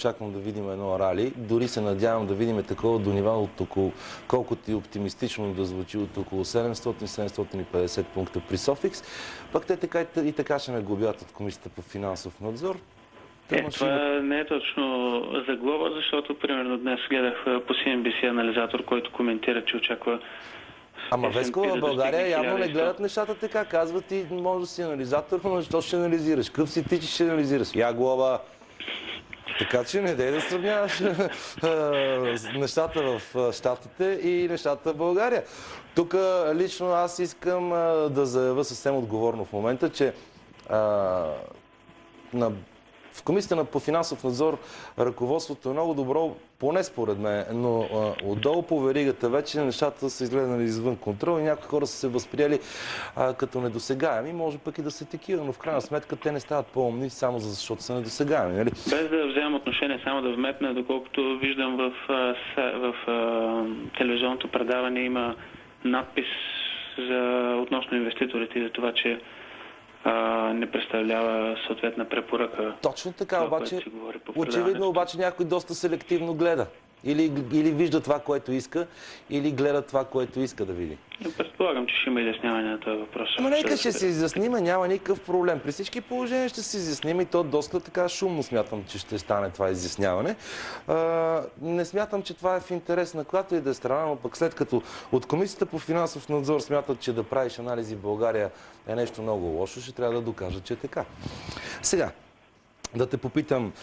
очаквам да видим едно рали. Дори се надявам да видим такова до нива от около, колкото и оптимистично да звучи, от около 700-750 пункта при Софикс. Пък те така и така ще ме глобят от Комисията по финансов надзор. Това не е точно заглоба, защото примерно днес гледах по CNBC анализатор, който коментира, че очаква... Ама Веско, в България явно не гледат нещата така. Казват ти, може да си анализатор, но защо ще анализираш? Къв си ти, че ще анализираш? Я глоба! Така че не дей да сравняваш нещата в Щатите и нещата в България. Тук лично аз искам да заявя съвсем отговорно в момента, че в Комисията по финансов надзор ръководството е много добро, поне според мен, но отдолу по веригата вече нещата са изгледани извън контрол и някои хора са се възприели като недосегаеми. Може пък и да са такива, но в крайна сметка те не стават по-умни само защото са недосегаеми. Нали? Без да вземам отношение, само да вметна, доколкото виждам в телевизионното предаване има надпис относно инвеститорите и за това, че не представлява съответна препоръка. Точно така, обаче, очевидно обаче някой доста селективно гледа. Или вижда това, което иска, или гледа това, което иска да види. Предполагам, че ще има изясняване на този въпрос. Но нека ще се изясниме, няма никакъв проблем. При всички положения ще се изясним и то доста така шумно смятам, че ще стане това изясняване. Не смятам, че това е в интерес на която и да е страна, но пък след като от Комисията по финансов надзор смятат, че да правиш анализи в България е нещо много лошо, ще трябва да докажа, че е така. Сега, да те попитам,